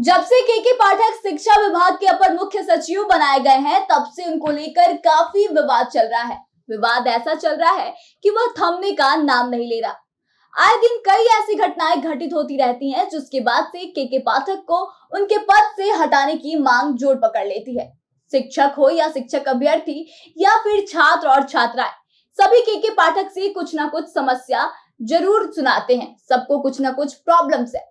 जब से के पाठक शिक्षा विभाग के अपर मुख्य सचिव बनाए गए हैं, तब से उनको लेकर काफी विवाद चल रहा है। विवाद ऐसा चल रहा है कि वह थमने का नाम नहीं ले रहा। आए दिन कई ऐसी घटनाएं घटित होती रहती हैं, जिसके बाद से के पाठक को उनके पद से हटाने की मांग जोर पकड़ लेती है। शिक्षक हो या शिक्षक अभ्यर्थी या फिर छात्र और छात्राएं, सभी के पाठक से कुछ ना कुछ समस्या जरूर सुनाते हैं। सबको कुछ ना कुछ प्रॉब्लम्स है।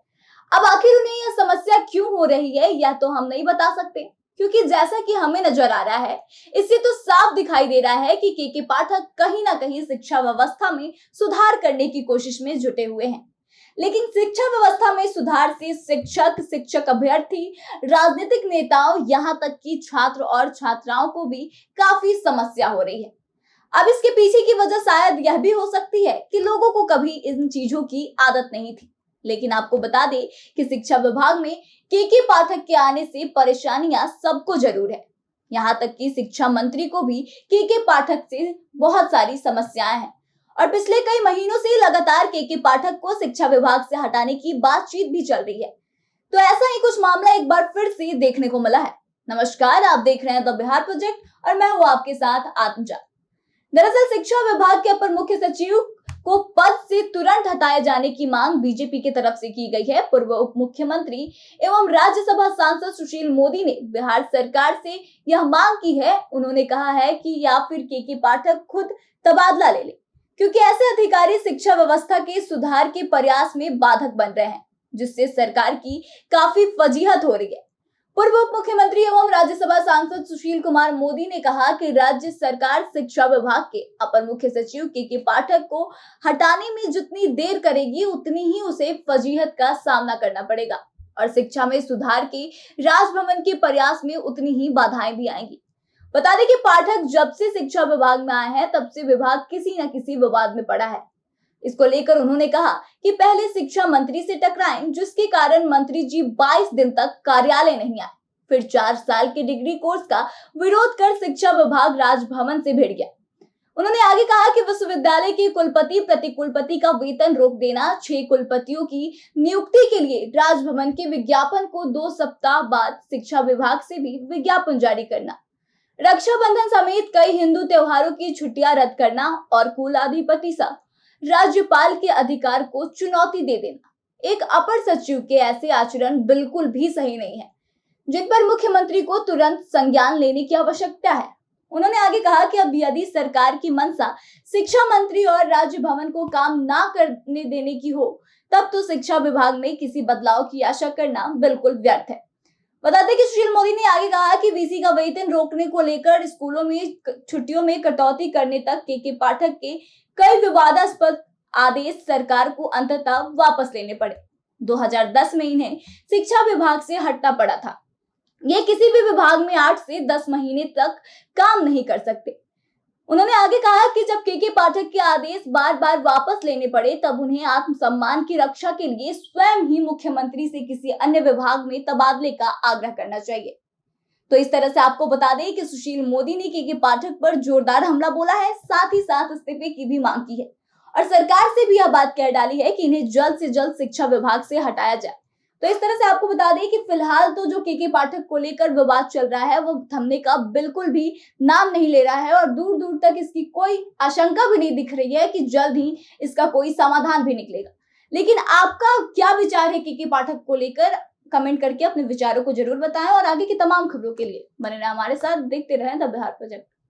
अब आखिर उन्हें यह समस्या क्यों हो रही है, यह तो हम नहीं बता सकते, क्योंकि जैसा कि हमें नजर आ रहा है, इससे तो साफ दिखाई दे रहा है कि के पाठक कहीं ना कहीं शिक्षा व्यवस्था में सुधार करने की कोशिश में जुटे हुए हैं। लेकिन शिक्षा व्यवस्था में सुधार से शिक्षक, शिक्षक अभ्यर्थी, राजनीतिक नेताओं, यहाँ तक कि छात्र और छात्राओं को भी काफी समस्या हो रही है। अब इसके पीछे की वजह शायद यह भी हो सकती है कि लोगों को कभी इन चीजों की आदत नहीं थी। लेकिन आपको बता दें कि शिक्षा विभाग में के पाठक के आने से परेशानियां सबको जरूर है। यहाँ तक कि शिक्षा मंत्री को भी के पाठक से बहुत सारी समस्याएं हैं और पिछले कई महीनों से लगातार के पाठक को शिक्षा विभाग से हटाने की बातचीत भी चल रही है। तो ऐसा ही कुछ मामला एक बार फिर से देखने को मिला है। नमस्कार, आप देख रहे हैं द बिहार प्रोजेक्ट और मैं हूं आपके साथ आत्मजा। दरअसल शिक्षा विभाग के अपर मुख्य सचिव को पद से तुरंत हटाए जाने की मांग बीजेपी की तरफ से की गई है। पूर्व उप मुख्यमंत्री एवं राज्यसभा सांसद सुशील मोदी ने बिहार सरकार से यह मांग की है। उन्होंने कहा है कि या फिर के पाठक खुद तबादला ले ले, क्योंकि ऐसे अधिकारी शिक्षा व्यवस्था के सुधार के प्रयास में बाधक बन रहे हैं, जिससे सरकार की काफी फजीहत हो रही है। पूर्व उप मुख्यमंत्री एवं राज्यसभा सांसद सुशील कुमार मोदी ने कहा कि राज्य सरकार शिक्षा विभाग के अपर मुख्य सचिव के पाठक को हटाने में जितनी देर करेगी, उतनी ही उसे फजीहत का सामना करना पड़ेगा और शिक्षा में सुधार के राजभवन के प्रयास में उतनी ही बाधाएं भी आएंगी। बता दें कि पाठक जब से शिक्षा विभाग में आए हैं, तब से विभाग किसी न किसी विवाद में पड़ा है। इसको लेकर उन्होंने कहा कि पहले शिक्षा मंत्री से टकराएं, जिसके कारण मंत्री जी 22 दिन तक कार्यालय नहीं आए। फिर 4 साल के डिग्री कोर्स का विरोध कर शिक्षा विभाग राजभवन से भिड़ गया। उन्होंने आगे कहा कि विश्वविद्यालय के कुलपति प्रति कुलपति का वेतन रोक देना, 6 कुलपतियों की नियुक्ति के लिए राजभवन के विज्ञापन को 2 सप्ताह बाद शिक्षा विभाग से भी विज्ञापन जारी करना, रक्षाबंधन समेत कई हिंदू त्योहारों की छुट्टियां रद्द करना और कुलाधिपति सा राज्यपाल के अधिकार को चुनौती दे देना, एक अपर सचिव के ऐसे आचरण बिल्कुल भी सही नहीं है, जिन पर मुख्यमंत्री को तुरंत संज्ञान लेने की आवश्यकता है। उन्होंने आगे कहा कि अब यदि सरकार की मंशा शिक्षा मंत्री और राज्य भवन को काम ना करने देने की हो, तब तो शिक्षा विभाग में किसी बदलाव की आशा करना बिल्कुल व्यर्थ है। बताते कि सुशील मोदी ने आगे कहा कि वीसी का वेतन रोकने को लेकर स्कूलों में छुट्टियों में कटौती करने तक के पाठक के कई विवादास्पद आदेश सरकार को अंततः वापस लेने पड़े। 2010 में इन्हें शिक्षा विभाग से हटना पड़ा था। ये किसी भी विभाग में 8 से 10 महीने तक काम नहीं कर सकते। उन्होंने आगे कहा कि जब के पाठक के आदेश बार बार वापस लेने पड़े, तब उन्हें आत्मसम्मान की रक्षा के लिए स्वयं ही मुख्यमंत्री से किसी अन्य विभाग में तबादले का आग्रह करना चाहिए। तो इस तरह से आपको बता दें कि सुशील मोदी ने के पाठक पर जोरदार हमला बोला है, साथ ही साथ इस्तीफे की भी मांग की है और सरकार से भी यह बात कह डाली है कि इन्हें जल्द से जल्द शिक्षा विभाग से हटाया जाए। तो इस तरह से आपको बता दें कि फिलहाल तो जो के पाठक को लेकर विवाद चल रहा है, वो थमने का बिल्कुल भी नाम नहीं ले रहा है और दूर दूर तक इसकी कोई आशंका भी नहीं दिख रही है कि जल्द ही इसका कोई समाधान भी निकलेगा। लेकिन आपका क्या विचार है के पाठक को लेकर? कमेंट करके अपने विचारों को जरूर बताएं और आगे की तमाम खबरों के लिए बने रहें हमारे साथ। देखते रहें द बिहार प्रोजेक्ट।